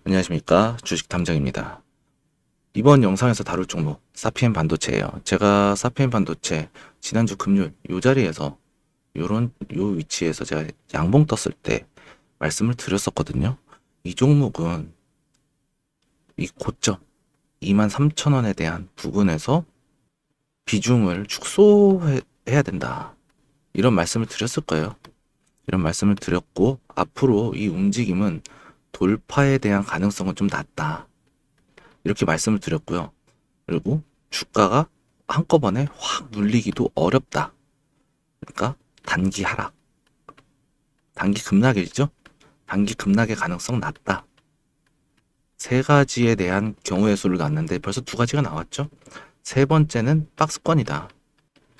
안녕하십니까, 주식 탐정입니다. 이번 영상에서 다룰 종목 사피엔 반도체예요. 제가 사피엔 반도체 지난주 금요일 요 자리에서 요 위치에서 제가 양봉 떴을 때 말씀을 드렸었거든요. 이 종목은 이 고점 23,000원에 대한 부근에서 비중을 축소해야 된다, 이런 말씀을 드렸을 거예요. 이런 말씀을 드렸고, 앞으로 이 움직임은 돌파에 대한 가능성은 좀 낮다, 이렇게 말씀을 드렸고요. 그리고 주가가 한꺼번에 확 눌리기도 어렵다. 그러니까 단기 하락, 단기 급락이죠. 단기 급락의 가능성 낮다. 세 가지에 대한 경우의 수를 놨는데 벌써 두 가지가 나왔죠. 세 번째는 박스권이다.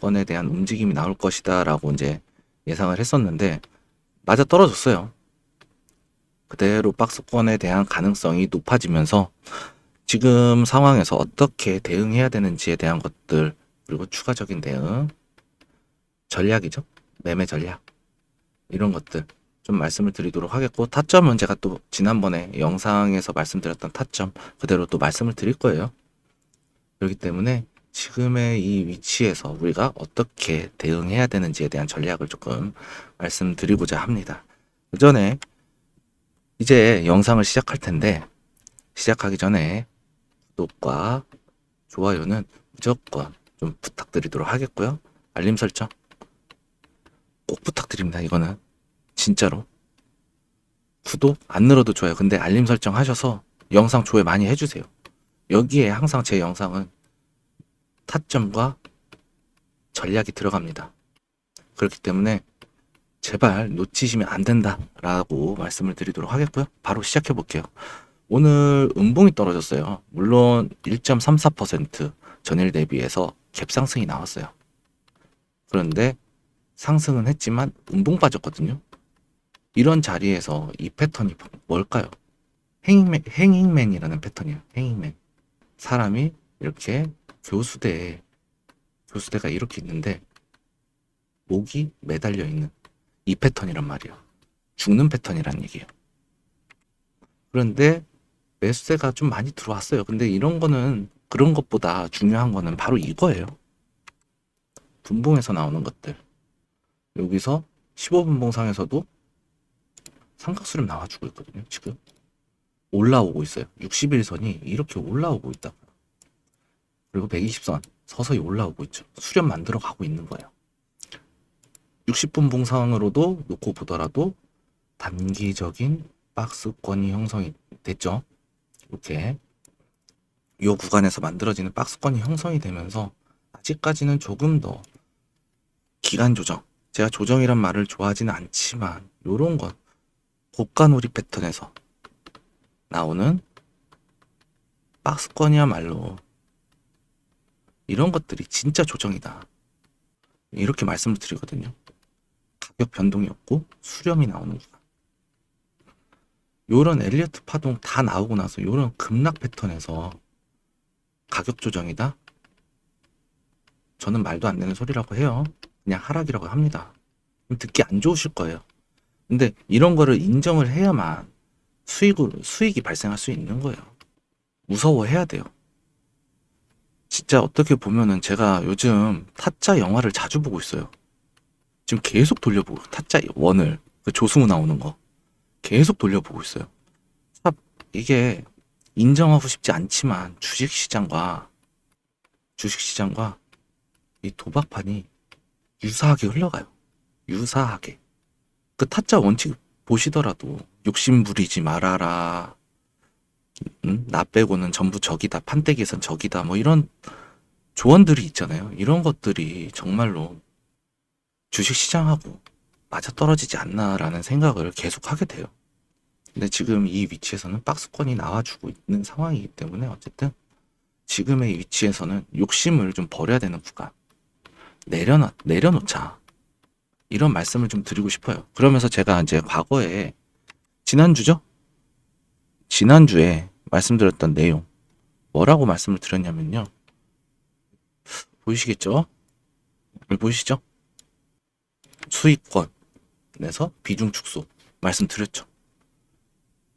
건에 대한 움직임이 나올 것이다 라고 이제 예상을 했었는데 맞아 떨어졌어요. 그대로 박스권에 대한 가능성이 높아지면서 지금 상황에서 어떻게 대응해야 되는지에 대한 것들, 그리고 추가적인 대응, 전략이죠. 매매 전략. 이런 것들 좀 말씀을 드리도록 하겠고, 타점은 제가 또 지난번에 영상에서 말씀드렸던 타점 그대로 또 말씀을 드릴 거예요. 그렇기 때문에 지금의 이 위치에서 우리가 어떻게 대응해야 되는지에 대한 전략을 조금 말씀드리고자 합니다. 그 전에 이제 영상을 시작할 텐데, 시작하기 전에 구독과 좋아요는 무조건 좀 부탁드리도록 하겠고요. 알림 설정 꼭 부탁드립니다. 이거는 진짜로. 구독 안 늘어도 좋아요. 근데 알림 설정 하셔서 영상 조회 많이 해주세요. 여기에 항상 제 영상은 타점과 전략이 들어갑니다. 그렇기 때문에 제발 놓치시면 안 된다라고 말씀을 드리도록 하겠고요. 바로 시작해 볼게요. 오늘 음봉이 떨어졌어요. 물론 1.34% 전일 대비해서 갭상승이 나왔어요. 그런데 상승은 했지만 음봉 빠졌거든요. 이런 자리에서 이 패턴이 뭘까요? 행잉맨이라는 패턴이에요. 행잉맨. 사람이 이렇게 교수대가 이렇게 있는데 목이 매달려 있는 이 패턴이란 말이에요. 죽는 패턴이란 얘기예요. 그런데 매수세가 좀 많이 들어왔어요. 근데 이런 거는, 그런 것보다 중요한 거는 바로 이거예요. 분봉에서 나오는 것들. 여기서 15분봉상에서도 삼각수렴 나와주고 있거든요. 지금 올라오고 있어요. 61선이 이렇게 올라오고 있다. 그리고 120선 서서히 올라오고 있죠. 수렴 만들어 가고 있는 거예요. 60분 봉상으로도 놓고 보더라도 단기적인 박스권이 형성이 됐죠. 이렇게 이 구간에서 만들어지는 박스권이 형성이 되면서 아직까지는 조금 더 기간 조정, 제가 조정이란 말을 좋아하지는 않지만 요런 것, 고가놀이 패턴에서 나오는 박스권이야말로 이런 것들이 진짜 조정이다, 이렇게 말씀을 드리거든요. 가격 변동이 없고 수렴이 나오는 구간, 요런 엘리어트 파동 다 나오고 나서 요런 급락 패턴에서 가격 조정이다? 저는 말도 안 되는 소리라고 해요. 그냥 하락이라고 합니다. 듣기 안 좋으실 거예요. 근데 이런 거를 인정을 해야만 수익이 발생할 수 있는 거예요. 무서워해야 돼요. 진짜 어떻게 보면은 제가 요즘 타짜 영화를 자주 보고 있어요. 지금 계속 돌려보고, 타짜 원을, 그 조승우 나오는 거 계속 돌려보고 있어요. 이게 인정하고 싶지 않지만 주식시장과 이 도박판이 유사하게 흘러가요. 유사하게. 그 타짜 원칙 보시더라도 욕심 부리지 말아라. 나 빼고는 전부 적이다. 판때기에선 적이다. 뭐 이런 조언들이 있잖아요. 이런 것들이 정말로 주식시장하고 맞아떨어지지 않나라는 생각을 계속 하게 돼요. 근데 지금 이 위치에서는 박스권이 나와주고 있는 상황이기 때문에 어쨌든 지금의 위치에서는 욕심을 좀 버려야 되는 구간. 내려놓자. 이런 말씀을 좀 드리고 싶어요. 그러면서 제가 이제 과거에 지난주죠? 지난주에 말씀드렸던 내용 뭐라고 말씀을 드렸냐면요. 보이시겠죠? 보이시죠? 수익권에서 비중 축소 말씀드렸죠.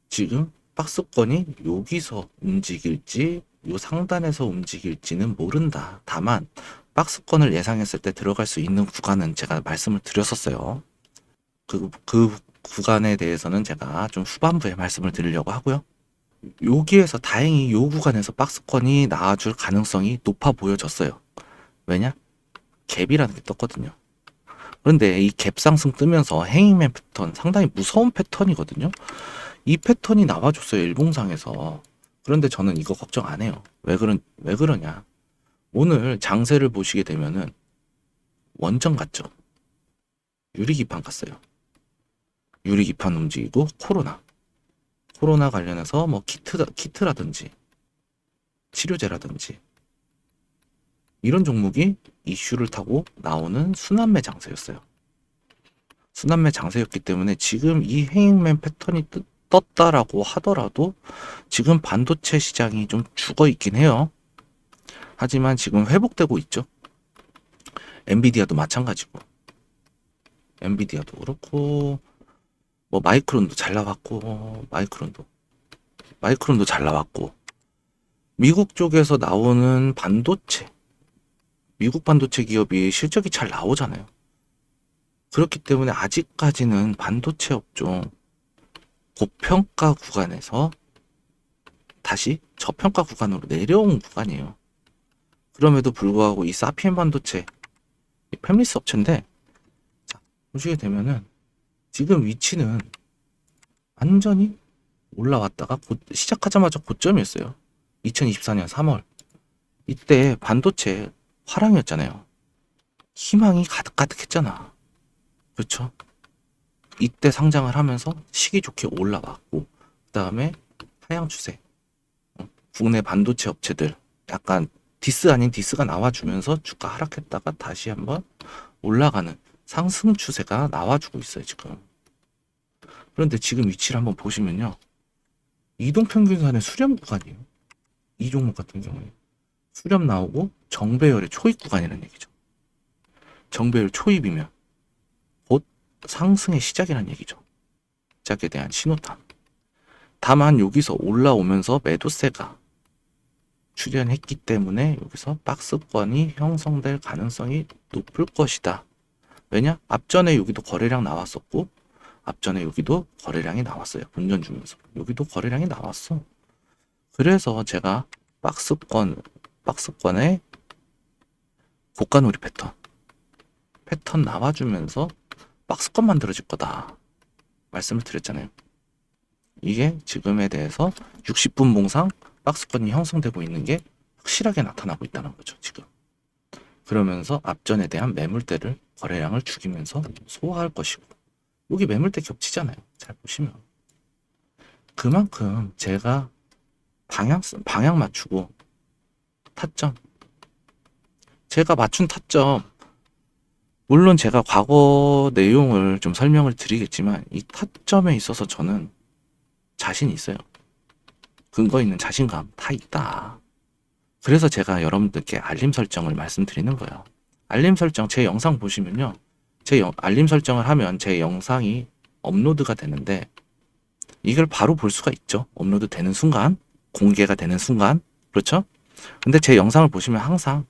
지금 박스권이 여기서 움직일지 요 상단에서 움직일지는 모른다. 다만 박스권을 예상했을 때 들어갈 수 있는 구간은 제가 말씀을 드렸었어요. 그 구간에 대해서는 제가 좀 후반부에 말씀을 드리려고 하고요. 여기에서 다행히 요 구간에서 박스권이 나와줄 가능성이 높아 보여졌어요. 왜냐? 갭이라는 게 떴거든요. 그런데 이 갭 상승 뜨면서 행잉맨 패턴 상당히 무서운 패턴이거든요. 이 패턴이 나와줬어요, 일봉상에서. 그런데 저는 이거 걱정 안 해요. 왜 그러냐? 오늘 장세를 보시게 되면은 원전 갔죠. 유리기판 갔어요. 유리기판 움직이고 코로나 관련해서 뭐 키트라든지 치료제라든지 이런 종목이 이슈를 타고 나오는 순환매 장세였어요. 순환매 장세였기 때문에 지금 이 행잉맨 패턴이 떴다라고 하더라도 지금 반도체 시장이 좀 죽어 있긴 해요. 하지만 지금 회복되고 있죠. 엔비디아도 마찬가지고. 엔비디아도 그렇고 뭐 마이크론도 잘 나왔고 마이크론도 잘 나왔고 미국 쪽에서 나오는 반도체 미국 반도체 기업이 실적이 잘 나오잖아요. 그렇기 때문에 아직까지는 반도체 업종 고평가 구간에서 다시 저평가 구간으로 내려온 구간이에요. 그럼에도 불구하고 이 사피엔 반도체 팹리스 업체인데 자, 보시게 되면은 지금 위치는 완전히 올라왔다가 시작하자마자 고점이었어요. 2024년 3월 이때 반도체 화랑이었잖아요. 희망이 가득가득했잖아. 그렇죠? 이때 상장을 하면서 시기 좋게 올라왔고 그 다음에 하향 추세 국내 반도체 업체들 약간 디스 아닌 디스가 나와주면서 주가 하락했다가 다시 한번 올라가는 상승 추세가 나와주고 있어요 지금. 그런데 지금 위치를 한번 보시면요, 이동평균선의 수렴 구간이에요. 이 종목 같은 경우에 수렴 나오고 정배열의 초입 구간이라는 얘기죠. 정배열 초입이면 곧 상승의 시작이라는 얘기죠. 시작에 대한 신호탄. 다만 여기서 올라오면서 매도세가 출현했기 때문에 여기서 박스권이 형성될 가능성이 높을 것이다. 왜냐? 앞전에 여기도 거래량 나왔었고 앞전에 여기도 거래량이 나왔어요. 본전 주면서 여기도 거래량이 나왔어. 그래서 제가 박스권의 고가놀이 패턴 나와주면서 박스권 만들어질 거다 말씀을 드렸잖아요. 이게 지금에 대해서 60분 봉상 박스권이 형성되고 있는 게 확실하게 나타나고 있다는 거죠 지금. 그러면서 앞전에 대한 매물대를 거래량을 죽이면서 소화할 것이고, 여기 매물대 겹치잖아요. 잘 보시면 그만큼 제가 방향 맞추고 타점, 제가 맞춘 타점, 물론 제가 과거 내용을 좀 설명을 드리겠지만 이 타점에 있어서 저는 자신 있어요. 근거 있는 자신감 다 있다. 그래서 제가 여러분들께 알림 설정을 말씀드리는 거예요. 알림 설정, 제 영상 보시면요, 알림 설정을 하면 제 영상이 업로드가 되는데 이걸 바로 볼 수가 있죠. 업로드 되는 순간, 공개가 되는 순간. 그렇죠? 근데 제 영상을 보시면 항상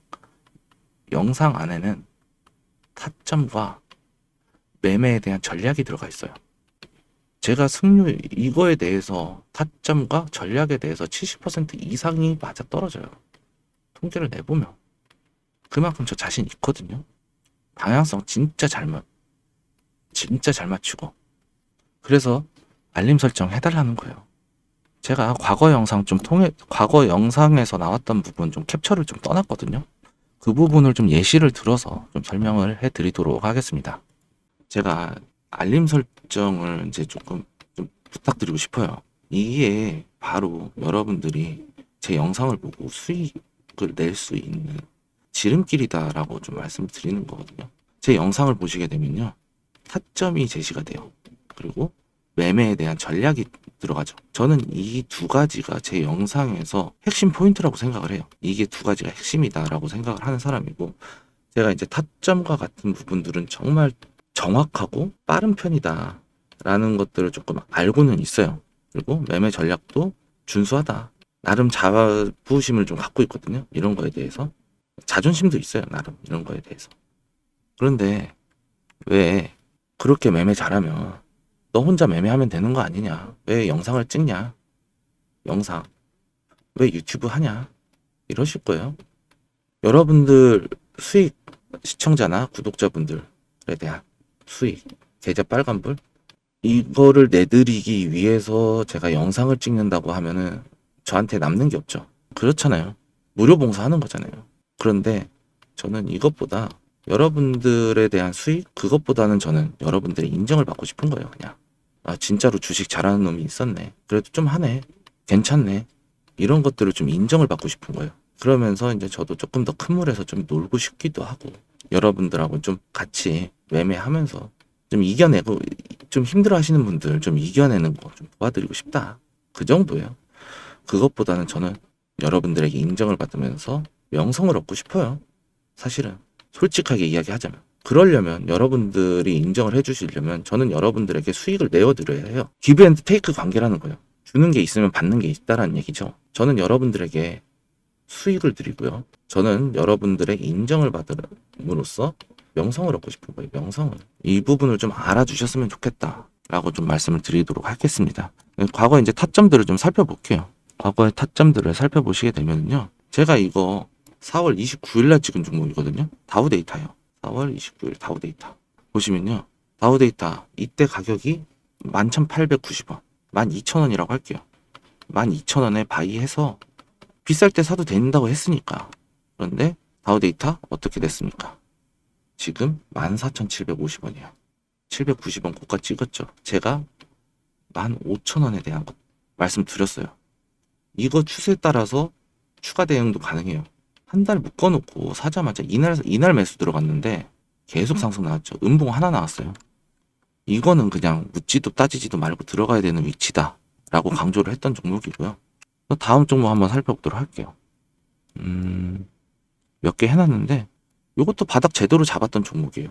영상 안에는 타점과 매매에 대한 전략이 들어가 있어요. 제가 승률 이거에 대해서 타점과 전략에 대해서 70% 이상이 맞아 떨어져요. 통계를 내보면 그만큼 저 자신 있거든요. 방향성 진짜 잘 맞추고. 그래서 알림 설정 해달라는 거예요. 제가 과거 영상에서 나왔던 부분 좀 캡처를 좀 떠났거든요. 그 부분을 좀 예시를 들어서 좀 설명을 해드리도록 하겠습니다. 제가 알림 설정을 이제 조금 좀 부탁드리고 싶어요. 이게 바로 여러분들이 제 영상을 보고 수익을 낼 수 있는 지름길이다라고 좀 말씀드리는 거거든요. 제 영상을 보시게 되면요, 타점이 제시가 돼요. 그리고 매매에 대한 전략이 들어가죠. 저는 이 두 가지가 제 영상에서 핵심 포인트라고 생각을 해요. 이게 두 가지가 핵심이다라고 생각을 하는 사람이고, 제가 이제 타점과 같은 부분들은 정말 정확하고 빠른 편이다 라는 것들을 조금 알고는 있어요. 그리고 매매 전략도 준수하다. 나름 자부심을 좀 갖고 있거든요. 이런 거에 대해서. 자존심도 있어요. 나름 이런 거에 대해서. 그런데 왜 그렇게 매매 잘하면 너 혼자 매매하면 되는 거 아니냐? 왜 영상을 찍냐? 영상. 왜 유튜브 하냐? 이러실 거예요. 여러분들 수익, 시청자나 구독자분들에 대한 수익, 계좌 빨간불, 이거를 내드리기 위해서 제가 영상을 찍는다고 하면은 저한테 남는 게 없죠. 그렇잖아요. 무료 봉사하는 거잖아요. 그런데 저는 이것보다 여러분들에 대한 수익, 그것보다는 저는 여러분들의 인정을 받고 싶은 거예요. 그냥 아 진짜로 주식 잘하는 놈이 있었네, 그래도 좀 하네, 괜찮네, 이런 것들을 좀 인정을 받고 싶은 거예요. 그러면서 이제 저도 조금 더 큰 물에서 좀 놀고 싶기도 하고, 여러분들하고 좀 같이 매매하면서 좀 이겨내고, 좀 힘들어 하시는 분들 좀 이겨내는 거 좀 도와드리고 싶다. 그 정도예요. 그것보다는 저는 여러분들에게 인정을 받으면서 명성을 얻고 싶어요. 사실은 솔직하게 이야기하자면. 그러려면 여러분들이 인정을 해주시려면 저는 여러분들에게 수익을 내어드려야 해요. 기브 앤드 테이크 관계라는 거예요. 주는 게 있으면 받는 게 있다라는 얘기죠. 저는 여러분들에게 수익을 드리고요. 저는 여러분들의 인정을 받음으로써 명성을 얻고 싶은 거예요. 명성을. 이 부분을 좀 알아주셨으면 좋겠다라고 좀 말씀을 드리도록 하겠습니다. 과거 이제 타점들을 좀 살펴볼게요. 과거의 타점들을 살펴보시게 되면요. 제가 이거 4월 29일 날 찍은 종목이거든요. 다우데이터요. 4월 29일 다우데이터. 보시면요. 다우데이터 이때 가격이 11,890원. 12,000원이라고 할게요. 12,000원에 바이해서 비쌀 때 사도 된다고 했으니까. 그런데 다우데이터 어떻게 됐습니까? 지금 14,750원이에요. 790원 고가 찍었죠. 제가 15,000원에 대한 것 말씀드렸어요. 이거 추세에 따라서 추가 대응도 가능해요. 한 달 묶어놓고 사자마자 이날 매수 들어갔는데 계속 상승 나왔죠. 음봉 하나 나왔어요. 이거는 그냥 묻지도 따지지도 말고 들어가야 되는 위치다 라고 강조를 했던 종목이고요. 다음 종목 한번 살펴보도록 할게요. 몇 개 해놨는데 이것도 바닥 제대로 잡았던 종목이에요.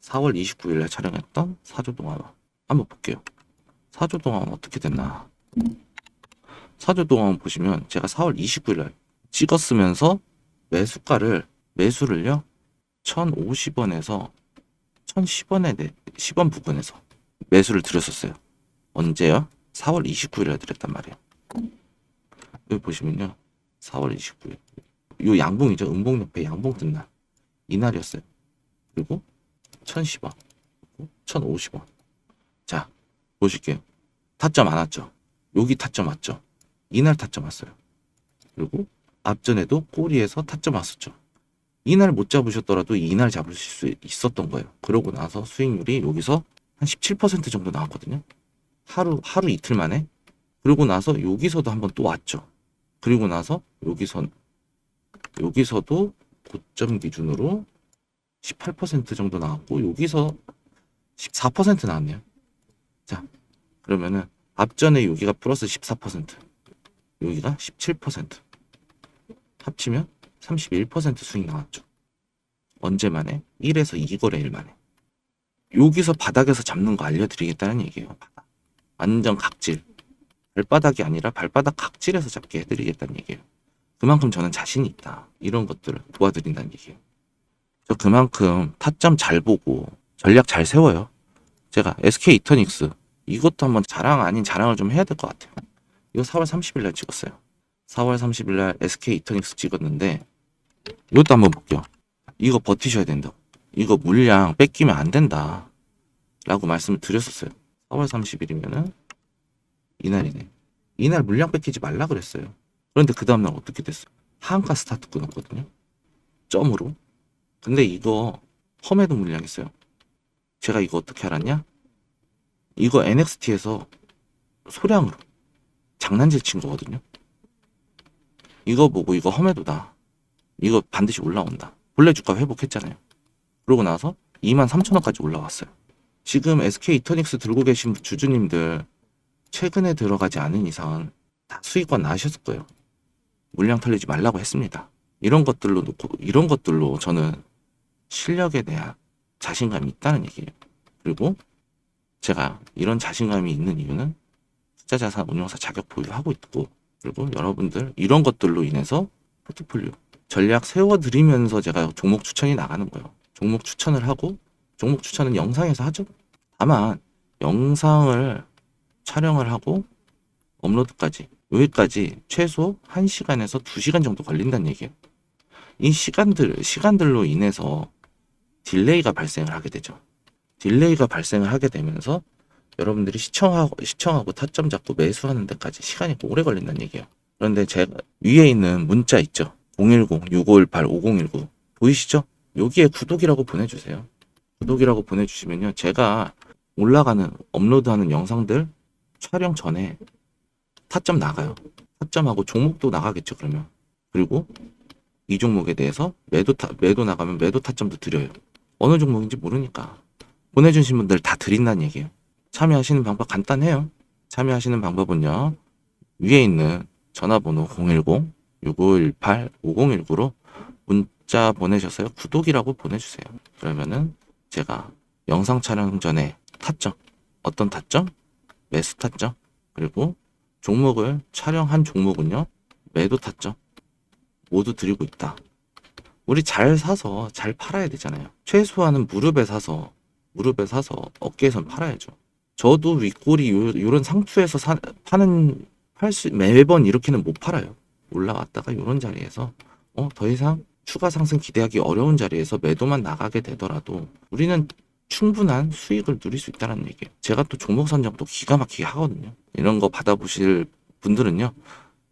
4월 29일에 촬영했던 사조동화만 한번 볼게요. 사조동화만 어떻게 됐나. 사조동화만 보시면 제가 4월 29일에 찍었으면서 매수를요 1,050원에서 1,010원에 10원 부근에서 매수를 드렸었어요. 언제요? 4월 29일에 드렸단 말이에요. 여기 보시면요 4월 29일 요 양봉이죠. 음봉 옆에 양봉 뜬 날 이날이었어요. 그리고 1,010원 1,050원. 자 보실게요. 타점 안 왔죠. 여기 타점 왔죠. 이날 타점 왔어요. 그리고 앞전에도 꼬리에서 타점 왔었죠. 이날 못 잡으셨더라도 이날 잡으실 수 있었던 거예요. 그러고 나서 수익률이 여기서 한 17% 정도 나왔거든요. 하루 이틀 만에. 그러고 나서 여기서도 한번 또 왔죠. 그리고 나서 여기서도 고점 기준으로 18% 정도 나왔고 여기서 14% 나왔네요. 자 그러면은 앞전에 여기가 플러스 14%, 여기가 17%, 합치면 31% 수익 나왔죠. 언제 만에? 1에서 2거래일 만에. 여기서 바닥에서 잡는 거 알려드리겠다는 얘기예요. 완전 각질. 발바닥이 아니라 발바닥 각질에서 잡게 해드리겠다는 얘기예요. 그만큼 저는 자신이 있다. 이런 것들을 도와드린다는 얘기예요. 저 그만큼 타점 잘 보고 전략 잘 세워요. 제가 SK 이터닉스 이것도 한번 자랑 아닌 자랑을 좀 해야 될 것 같아요. 이거 4월 30일 날 찍었어요. 4월 30일 날 SK 이터닉스 찍었는데 이것도 한번 볼게요. 이거 버티셔야 된다. 이거 물량 뺏기면 안 된다 라고 말씀을 드렸었어요. 4월 30일이면은 이날이네. 이날 물량 뺏기지 말라 그랬어요. 그런데 그 다음날 어떻게 됐어? 하한가 스타트 끊었거든요. 점으로. 근데 이거 펌에도 물량 있어요. 제가 이거 어떻게 알았냐? 이거 NXT에서 소량으로 장난질 친 거거든요. 이거 보고 이거 험해도다. 이거 반드시 올라온다. 본래 주가 회복했잖아요. 그러고 나서 23,000원까지 올라왔어요. 지금 SK 이터닉스 들고 계신 주주님들 최근에 들어가지 않은 이상은 다 수익권 나셨을 거예요. 물량 털리지 말라고 했습니다. 이런 것들로 저는 실력에 대한 자신감이 있다는 얘기예요. 그리고 제가 이런 자신감이 있는 이유는 투자자산 운용사 자격 보유하고 있고, 그리고 여러분들 이런 것들로 인해서 포트폴리오 전략 세워드리면서 제가 종목 추천이 나가는 거예요. 종목 추천을 하고, 종목 추천은 영상에서 하죠. 다만 영상을 촬영을 하고 업로드까지, 여기까지 최소 1시간에서 2시간 정도 걸린다는 얘기예요. 이 시간들로 인해서 딜레이가 발생을 하게 되죠. 딜레이가 발생을 하게 되면서 여러분들이 시청하고 타점 잡고 매수하는 데까지 시간이 오래 걸린다는 얘기예요. 그런데 제가 위에 있는 문자 있죠. 010-6518-5019 보이시죠? 여기에 구독이라고 보내주세요. 구독이라고 보내주시면요, 제가 올라가는 업로드하는 영상들 촬영 전에 타점 나가요. 타점하고 종목도 나가겠죠, 그러면. 그리고 이 종목에 대해서 매도 나가면 매도 타점도 드려요. 어느 종목인지 모르니까 보내주신 분들 다 드린다는 얘기예요. 참여하시는 방법 간단해요. 참여하시는 방법은요, 위에 있는 전화번호 010-6518-5019로 문자 보내셔서요, 구독이라고 보내주세요. 그러면은 제가 영상 촬영 전에 타점, 어떤 타점? 매수 타점, 그리고 종목을 촬영한 종목은요, 매도 타점 모두 드리고 있다. 우리 잘 사서 잘 팔아야 되잖아요. 최소한은 무릎에 사서 어깨에선 팔아야죠. 저도 윗골이 요런 상투에서 매번 이렇게는 못 팔아요. 올라왔다가 요런 자리에서 더 이상 추가 상승 기대하기 어려운 자리에서 매도만 나가게 되더라도 우리는 충분한 수익을 누릴 수 있다는 얘기예요. 제가 또 종목 선정도 기가 막히게 하거든요. 이런 거 받아보실 분들은요,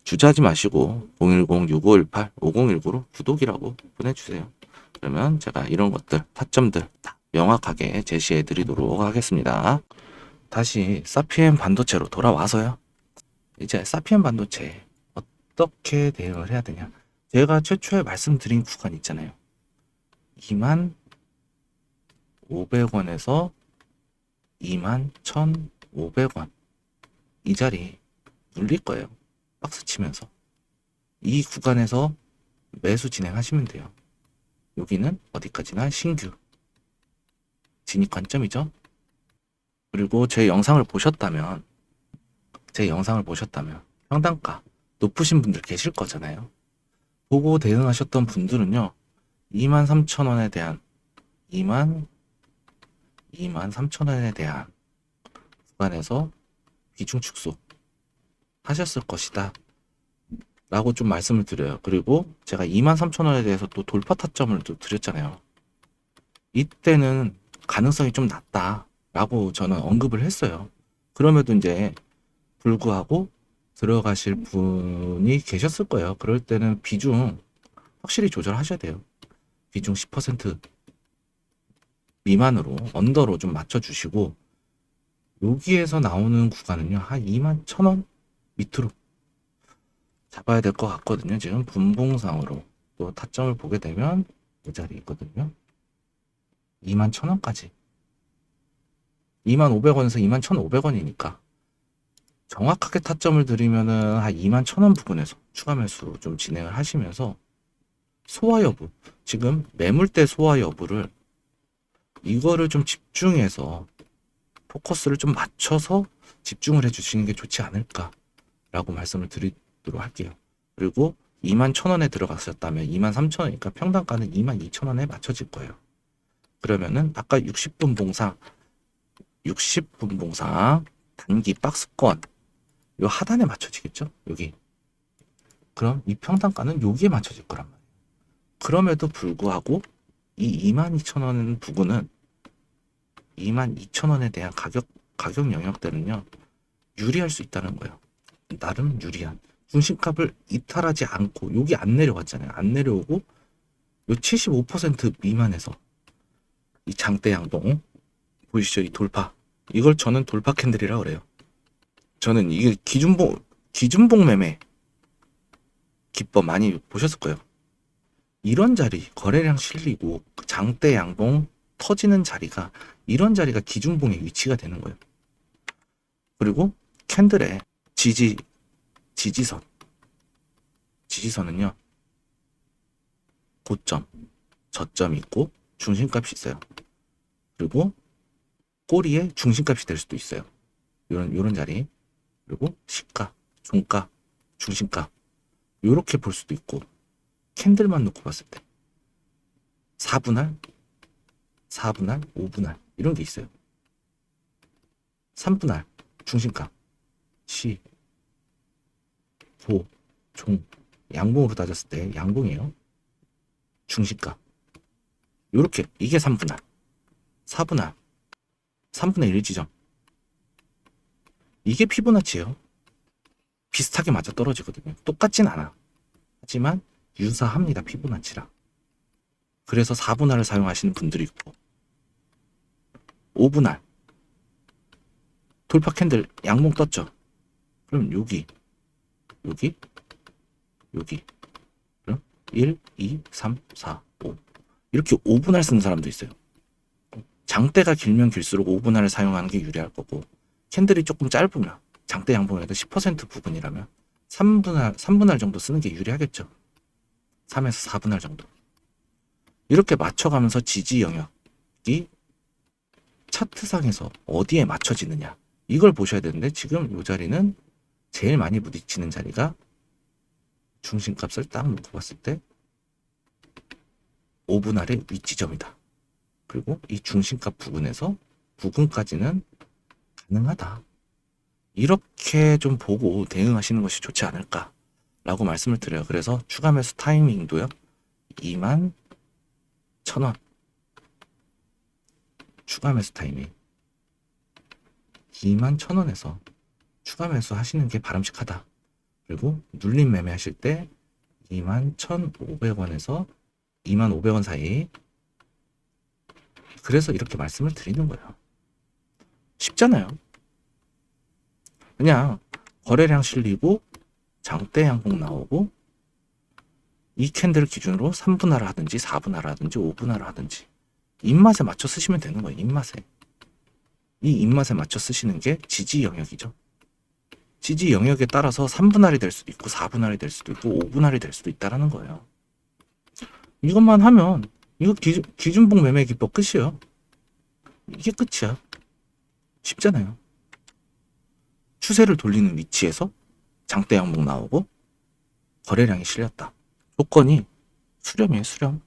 주저하지 마시고 010-6518-5019로 구독이라고 보내주세요. 그러면 제가 이런 것들, 타점들 다 명확하게 제시해 드리도록 하겠습니다. 다시 사피엔 반도체로 돌아와서요, 이제 사피엔 반도체 어떻게 대응을 해야 되냐. 제가 최초에 말씀드린 구간 있잖아요. 21,500원에서 21,500원 이 자리 눌릴 거예요. 박스 치면서 이 구간에서 매수 진행하시면 돼요. 여기는 어디까지나 신규 진입 관점이죠. 그리고 제 영상을 보셨다면 평단가 높으신 분들 계실 거잖아요. 보고 대응하셨던 분들은요, 23,000원에 대한 23,000원에 대한 구간에서 비중 축소 하셨을 것이다 라고 좀 말씀을 드려요. 그리고 제가 23,000원에 대해서 또 돌파 타점을 또 드렸잖아요. 이때는 가능성이 좀 낮다 라고 저는 언급을 했어요. 그럼에도 이제 불구하고 들어가실 분이 계셨을 거예요. 그럴 때는 비중 확실히 조절하셔야 돼요. 비중 10% 미만으로, 언더로 좀 맞춰주시고, 여기에서 나오는 구간은요, 한 21,000원 밑으로 잡아야 될 것 같거든요. 지금 분봉상으로 또 타점을 보게 되면 이 자리 있거든요. 21,000원까지 25,000원에서 21,500원이니까 정확하게 타점을 드리면은 한 21,000원 부근에서 추가 매수 좀 진행을 하시면서 소화 여부, 지금 매물대 소화 여부를 이거를 좀 집중해서 포커스를 좀 맞춰서 집중을 해주시는 게 좋지 않을까라고 말씀을 드리도록 할게요. 그리고 21,000원에 들어갔었다면 23,000원이니까 평단가는 22,000원에 맞춰질 거예요. 그러면은 아까 60분 봉상 단기 박스권 요 하단에 맞춰지겠죠? 여기. 그럼 이 평단가는 여기에 맞춰질 거란 말이에요. 그럼에도 불구하고 이 22,000원 부근은 22,000원에 대한 가격 영역대는요, 유리할 수 있다는 거예요. 나름 유리한. 중심값을 이탈하지 않고, 여기 안 내려왔잖아요. 안 내려오고, 요 75% 미만에서 이 장대 양봉 보이시죠? 이 돌파. 이걸 저는 돌파 캔들이라고 그래요. 저는 이게 기준봉 매매 기법 많이 보셨을 거예요. 이런 자리, 거래량 실리고 장대 양봉 터지는 자리가, 이런 자리가 기준봉의 위치가 되는 거예요. 그리고 캔들의 지지선은요, 고점, 저점이 있고 중심값이 있어요. 그리고 꼬리에 중심값이 될 수도 있어요. 요런 자리. 그리고 시가, 종가, 중심가 요렇게 볼 수도 있고 캔들만 놓고 봤을 때 4분할, 4분할, 5분할 이런 게 있어요. 3분할, 중심가, 시, 보, 종, 양봉으로 따졌을 때 양봉이에요. 중심가 요렇게 이게 3분할, 4분할, 3분의 1 지점 이게 피보나치예요. 비슷하게 맞아 떨어지거든요. 똑같진 않아. 하지만 유사합니다. 피보나치랑. 그래서 4분할을 사용하시는 분들이 있고 5분할 돌파 캔들 양봉 떴죠. 그럼 여기 그럼 1, 2, 3, 4, 5 이렇게 5분할 쓰는 사람도 있어요. 장대가 길면 길수록 5분할을 사용하는 게 유리할 거고 캔들이 조금 짧으면 장대 양봉에도 10% 부분이라면 3분할 정도 쓰는 게 유리하겠죠. 3에서 4분할 정도. 이렇게 맞춰가면서 지지 영역이 차트상에서 어디에 맞춰지느냐 이걸 보셔야 되는데 지금 이 자리는 제일 많이 부딪히는 자리가 중심값을 딱 놓고 봤을 때 5분할의 위치점이다. 그리고 이 중심값 부근에서 부근까지는 가능하다. 이렇게 좀 보고 대응하시는 것이 좋지 않을까라고 말씀을 드려요. 그래서 추가 매수 타이밍도요. 21,000원 추가 매수 타이밍 21,000원에서 추가 매수 하시는 게 바람직하다. 그리고 눌림 매매 하실 때 21,500원에서 25,000원 사이. 그래서 이렇게 말씀을 드리는 거예요. 쉽잖아요. 그냥 거래량 실리고 장대 양봉 나오고 이 캔들 기준으로 3분할을 하든지 4분할을 하든지 5분할을 하든지 입맛에 맞춰 쓰시면 되는 거예요. 입맛에. 이 입맛에 맞춰 쓰시는 게 지지 영역이죠. 지지 영역에 따라서 3분할이 될 수도 있고 4분할이 될 수도 있고 5분할이 될 수도 있다라는 거예요. 이것만 하면 이거 기준봉 매매 기법 끝이에요. 이게 끝이야. 쉽잖아요. 추세를 돌리는 위치에서 장대 양봉 나오고 거래량이 실렸다. 조건이 수렴이에요. 수렴.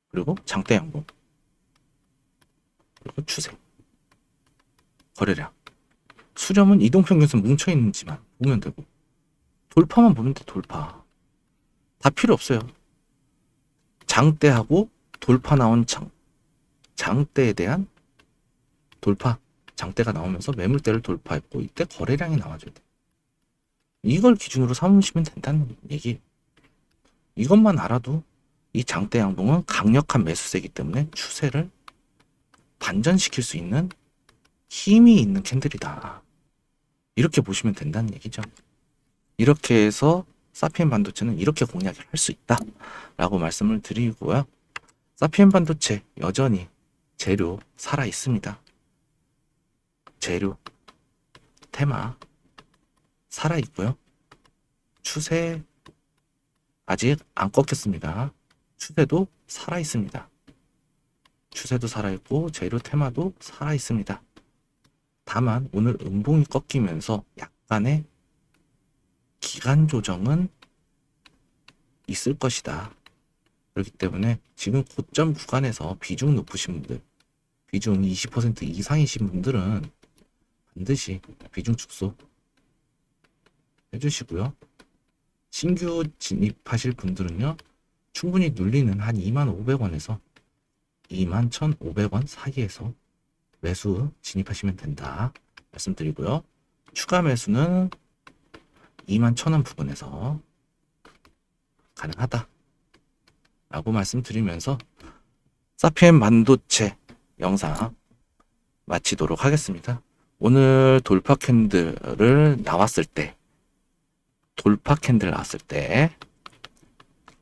그리고 장대 양봉. 그리고 추세. 거래량. 수렴은 이동평균선 뭉쳐있는지만 보면 되고 돌파만 보면 돼. 돌파. 다 필요 없어요. 장대하고 돌파 나온 장대에 대한 돌파. 장대가 나오면서 매물대를 돌파했고 이때 거래량이 나와줘야 돼. 이걸 기준으로 삼으시면 된다는 얘기. 이것만 알아도 이 장대 양봉은 강력한 매수세이기 때문에 추세를 반전시킬 수 있는 힘이 있는 캔들이다. 이렇게 보시면 된다는 얘기죠. 이렇게 해서 사피엔 반도체는 이렇게 공략을 할 수 있다 라고 말씀을 드리고요. 사피엔 반도체 여전히 재료 살아 있습니다. 재료 테마 살아 있고요. 추세 아직 안 꺾였습니다. 추세도 살아 있습니다. 추세도 살아 있고 재료 테마도 살아 있습니다. 다만 오늘 음봉이 꺾이면서 약간의 기간 조정은 있을 것이다. 그렇기 때문에 지금 고점 구간에서 비중 높으신 분들, 비중 20% 이상이신 분들은 반드시 비중 축소 해주시고요. 신규 진입하실 분들은요, 충분히 눌리는 한 25,000원에서 21,500원 사이에서 매수 진입하시면 된다 말씀드리고요. 추가 매수는 21,000원 부분에서 가능하다 라고 말씀드리면서 사피엔 반도체 영상 마치도록 하겠습니다. 오늘 돌파 캔들을 나왔을 때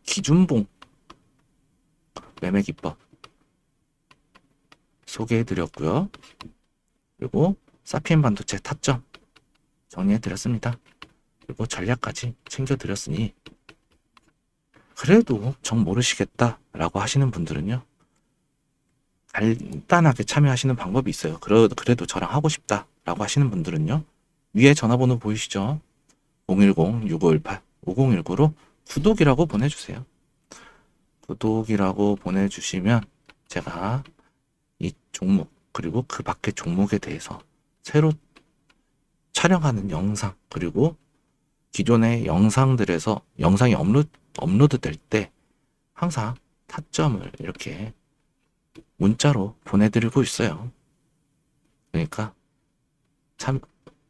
기준봉 매매 기법 소개해 드렸고요. 그리고 사피엔 반도체 타점 정리해 드렸습니다. 그리고 전략까지 챙겨 드렸으니 그래도 정 모르시겠다 라고 하시는 분들은요, 간단하게 참여하시는 방법이 있어요. 그래도 저랑 하고 싶다 라고 하시는 분들은요, 위에 전화번호 보이시죠? 010-6518-5019로 구독이라고 보내주세요. 구독이라고 보내주시면 제가 이 종목 그리고 그 밖의 종목에 대해서 새로 촬영하는 영상 그리고 기존의 영상들에서 영상이 업로드 될 때 항상 타점을 이렇게 문자로 보내드리고 있어요. 그러니까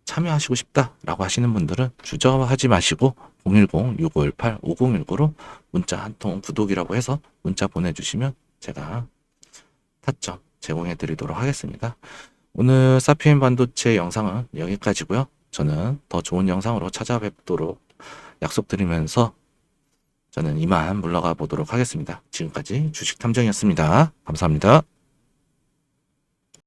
참여하시고 싶다라고 하시는 분들은 주저하지 마시고 010-6518-5019로 문자 한 통 구독이라고 해서 문자 보내주시면 제가 타점 제공해 드리도록 하겠습니다. 오늘 사피엔 반도체 영상은 여기까지고요. 저는 더 좋은 영상으로 찾아뵙도록 약속드리면서 저는 이만 물러가 보도록 하겠습니다. 지금까지 주식 탐정이었습니다. 감사합니다.